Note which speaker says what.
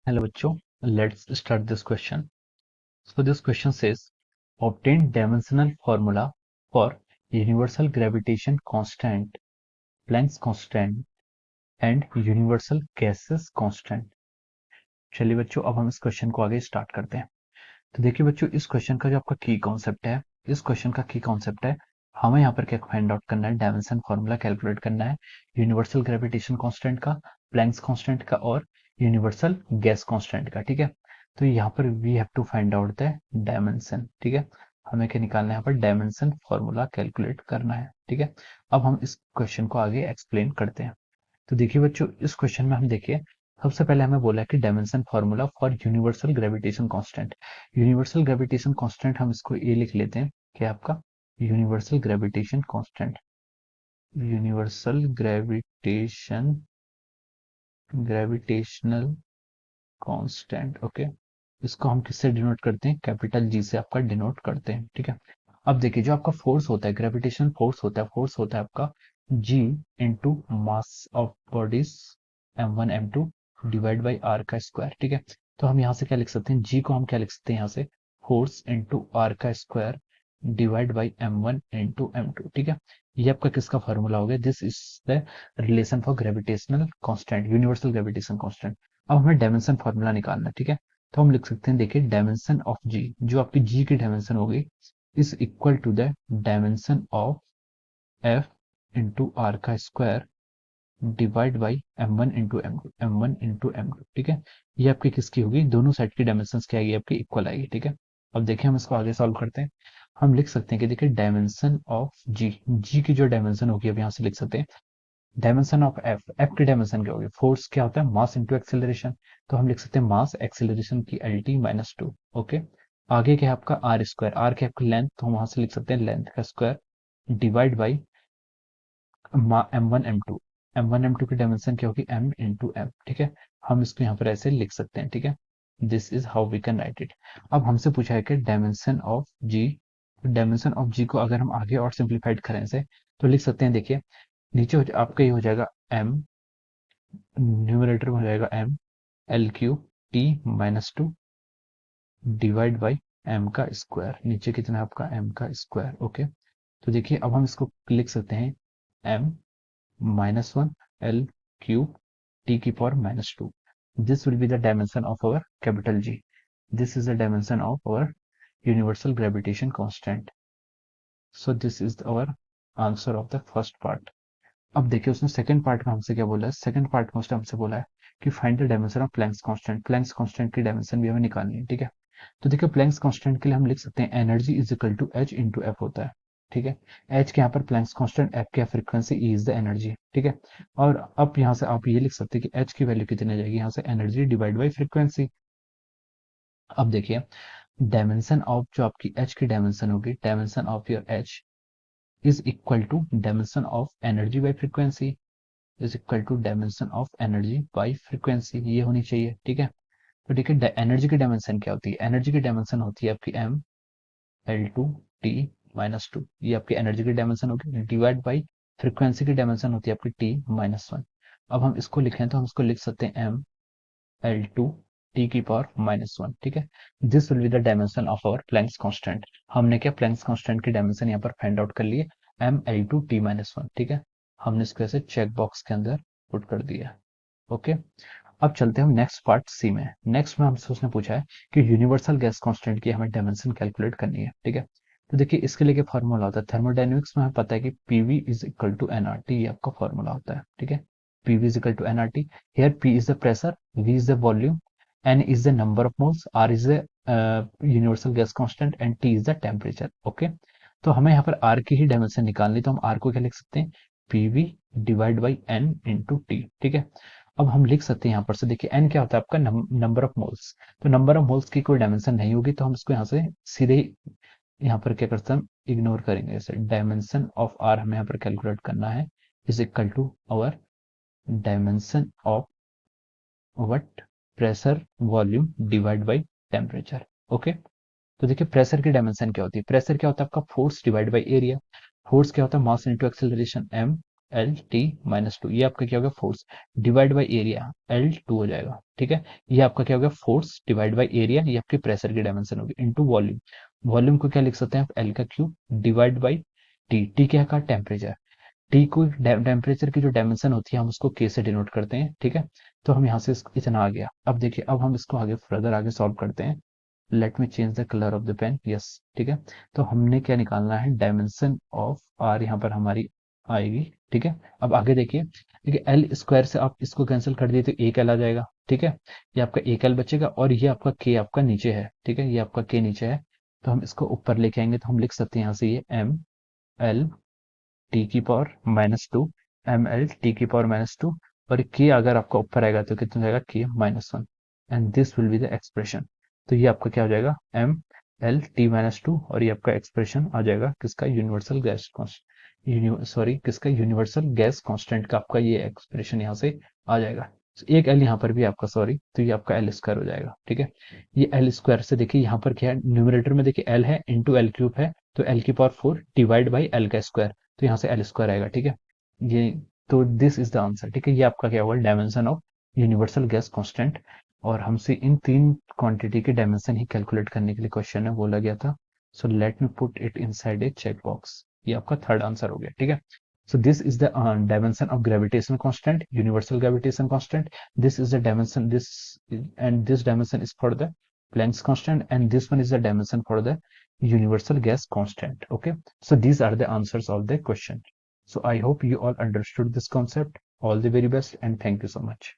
Speaker 1: Hello बच्चों, let's start this question. So this question says, obtain dimensional formula for universal gravitation constant, Planck's constant and universal gases constant. चलिए बच्चों, अब हम इस question को आगे स्टार्ट करते हैं। तो देखिए बच्चों, इस क्वेश्चन का जो आपका की कॉन्सेप्ट है, इस क्वेश्चन का की कॉन्सेप्ट है, हमें यहाँ पर क्या फाइंड आउट करना है, डायमेंशन फॉर्मूला कैलकुलेट करना है यूनिवर्सल ग्रेविटेशन कांस्टेंट का, प्लैंक्स कांस्टेंट का और यूनिवर्सल गैस कांस्टेंट का। ठीक है, तो यहाँ पर we have to find out the dimension. ठीक है, हमें क्या निकालना है, यहाँ पर डायमेंशन फॉर्मूला कैलकुलेट करना है। ठीक है, अब हम इस क्वेश्चन को आगे एक्सप्लेन करते हैं। तो देखिए बच्चों, इस क्वेश्चन में हम देखिए, सबसे पहले हमें बोला है कि dimension formula for universal gravitation constant. Universal gravitation constant हम इसको ये लिख लेते हैं कि आपका universal gravitation constant, universal gravitational constant. Okay, इसको हम किससे डिनोट करते हैं, कैपिटल जी से आपका डिनोट करते हैं। ठीक है, अब देखिए, जो आपका फोर्स होता है, ग्रेविटेशन फोर्स होता है, फोर्स होता है आपका G into mass of bodies m1 m2 divide by R का स्क्वायर। ठीक है, तो हम यहाँ से क्या लिख सकते हैं, जी को हम क्या लिख सकते हैं यहाँ से, फोर्स इंटू आर का square divide by m1 into m2। ठीक है, ये आपका किसका फॉर्मूला हो गया, this is the relation for gravitational constant, universal gravitation constant. अब हमें डायमेंशन फॉर्मूला निकालना है। ठीक है, तो हम लिख सकते हैं, देखिए, डायमेंशन ऑफ जी, जो आपकी जी की डायमेंशन होगी, is equal to the dimension of F into R का square divide by m1 into m2, m1 into m2। ठीक है, ये आपकी किसकी होगी, दोनों साइड की डायमेंशन क्या आएगी, आपकी इक्वल आएगी। ठीक है, अब देखिए हम इसको आगे सॉल्व करते हैं। हम लिख सकते हैं कि देखिए, डायमेंशन ऑफ जी, जी की जो डायमेंशन होगी, अब यहाँ से लिख सकते हैं डायमेंशन ऑफ एफ, एफ की डायमेंशन क्या होगी, फोर्स क्या होता है, मास इंटू एक्सेलरेशन, तो हम लिख सकते हैं मास एक्सेलरेशन की L T minus to. Okay, आगे क्या है आपका आर स्क्वायर, आर क्या आपकी लेंथ, तो हम वहां से लिख सकते हैं लेंथ का square divide by m1 m2, m1 m2 की डायमेंशन क्या होगी, m इंटू एम। ठीक है, हम इसको यहाँ पर ऐसे लिख सकते हैं। ठीक है, this is how we can write it. अब हमसे पूछा है कि dimension of G, dimension of G को अगर हम आगे और सिंप्लीफाइड करें से, तो लिख सकते हैं, देखिए, नीचे आपका ये हो जाएगा m, न्यूमरेटर में हो जाएगा m L Q T minus to divide by m का स्क्वायर, नीचे कितना है आपका m का स्क्वायर। ओके, तो देखिए, अब हम इसको लिख सकते हैं m minus 1 L cube t की power minus 2. This will be the dimension of our capital G. This is the dimension of our universal gravitation constant. So this is our answer of the first part. अब देखिए, उसने second part में हमसे क्या बोला है, second part में उसने हमसे बोला है कि find the dimension of Planck's constant, Planck's constant की डायमेंशन भी हमें निकालनी है। ठीक है, तो देखिए, प्लैंक्स कांस्टेंट के लिए हम लिख सकते हैं energy is equal to H into F होता है। ठीक है, एच के यहाँ पर प्लैंक्स कांस्टेंट, एफ के frequency, E is the energy. ठीक है, और अब यहाँ से आप ये लिख सकते हैं कि एच की वैल्यू कितनी आ जाएगी, यहाँ से एनर्जी डिवाइड बाई फ्रीक्वेंसी। अब देखिए, डायमेंशन ऑफ जो आपकी एच की डायमेंशन होगी, dimension of your H is equal to dimension of energy by frequency, is equal to dimension of energy by frequency, ये होनी चाहिए। ठीक है, तो ठीक है, एनर्जी की डायमेंशन क्या होती है, एनर्जी की डायमेंशन होती है आपकी M L two T minus two, ये आपकी एनर्जी की डायमेंशन होगी, डिवाइड बाई फ्रीक्वेंसी की डायमेंशन होती है आपकी टी माइनस वन। अब हम इसको लिखें तो हम इसको लिख सकते हैं एम एल टू टी की पावर माइनस वन। ठीक है, this will be the dimension of our Planck's constant. हमने क्या प्लैंक्स कांस्टेंट की डायमेंशन यहाँ पर फाइंड आउट कर लिए, M L two T minus one. ठीक है, हमने इसको ऐसे चेक बॉक्स के अंदर पुट कर दिया। ओके, अब चलते हैं हम नेक्स्ट पार्ट सी में। नेक्स्ट में हमसे उसने पूछा है कि यूनिवर्सल गैस कांस्टेंट की हमें डायमेंशन कैलकुलेट करनी है। ठीक है, तो देखिए, इसके लिए क्या फॉर्मूला होता है, थर्मोडायनेमिक्स में हमें पता है कि PV is equal to NRT, ये आपका फॉर्मूला होता है। ठीक है, PV is equal to NRT, here P is the pressure, V is the volume, N is the number of moles, R is the universal gas constant and T is the temperature. Okay, तो हमें यहाँ पर are की ही dimension निकालनी, तो हम are को क्या लिख सकते हैं, PV divide by N into T. ठीक है, अब हम लिख सकते हैं यहाँ पर से, देखिए, एन क्या होता है आपका, नंबर ऑफ मोल्स, तो नंबर ऑफ मोल्स की कोई डायमेंशन नहीं होगी, तो हम इसको यहाँ से सीधे यहाँ पर क्या करते हैं, हम इग्नोर करेंगे। जैसे डायमेंशन ऑफ आर हमें यहाँ पर कैलकुलेट करना है, is equal to our dimension of what, pressure volume divide by temperature. Okay, तो देखिए, प्रेशर की डायमेंशन क्या होती है, प्रेशर क्या होता है आपका, force divide by area, force क्या होता है, mass into acceleration M L T minus two, ये आपका क्या होगा force divide by area, L two हो जाएगा, ठीक है। ये आपका क्या होगा फोर्स डिवाइड बाई एरिया, ये आपकी प्रेशर की डायमेंशन होगी, इनटू वॉल्यूम। वॉल्यूम को क्या लिख सकते हैं आप, एल का cube divide by T, T क्या का टेम्परेचर, टी को टेम्परेचर की जो डायमेंशन होती है हम उसको के से डिनोट करते हैं, ठीक है। तो हम यहाँ से इतना आ गया। अब देखिए, अब हम इसको आगे फर्दर आगे सॉल्व करते हैं। Let me change the colour of the pen, yes, ठीक है। तो हमने क्या निकालना है, डायमेंशन ऑफ आर यहाँ पर हमारी आएगी, ठीक है। अब आगे देखिए, देखिए एल स्क्वायर से आप इसको कैंसिल कर दिए तो एक एल आ जाएगा, ठीक है। ये आपका एक एल बचेगा और ये आपका के आपका नीचे है, ठीक है, ये आपका के नीचे है। तो हम इसको ऊपर लेके आएंगे तो हम लिख सकते हैं यहाँ से ये एम एल टी की power minus two, M L T की पावर माइनस टू, और के अगर आपका ऊपर आएगा तो कितना जाएगा, K minus one, and this will be the expression. तो ये आपका क्या हो जाएगा, M L T minus two, और ये आपका एक्सप्रेशन आ जाएगा किसका, यूनिवर्सल गैस सॉरी किसका, यूनिवर्सल गैस कांस्टेंट का आपका ये एक्सप्रेशन यहाँ से आ जाएगा। So, एक एल यहाँ पर भी आपका, सॉरी, तो ये आपका एल स्क्वायर हो जाएगा, ठीक है। ये एल स्क्वायर से देखिए यहाँ पर क्या है, न्यूमरेटर में देखिए एल है इंटू एल क्यूब है, तो एल की power four divide by L का स्क्वायर, तो यहाँ से एल स्क्वायर आएगा, ठीक है। ये, तो दिस इज द आंसर, ठीक है। ये आपका क्या होगा, dimension of universal gas constant. और हमसे इन तीन क्वांटिटी के डायमेंशन ही कैलकुलेट करने के लिए क्वेश्चन है बोला गया था। So let me put it inside a check box. ये आपका थर्ड आंसर हो गया, ठीक है। So this is the dimension of gravitational constant, universal gravitation constant. This is the dimension, and this dimension is for the Planck's constant, and this one is the dimension for the universal gas constant. Okay, so these are the answers of the question. So I hope you all understood this concept. All the very best, and thank you so much.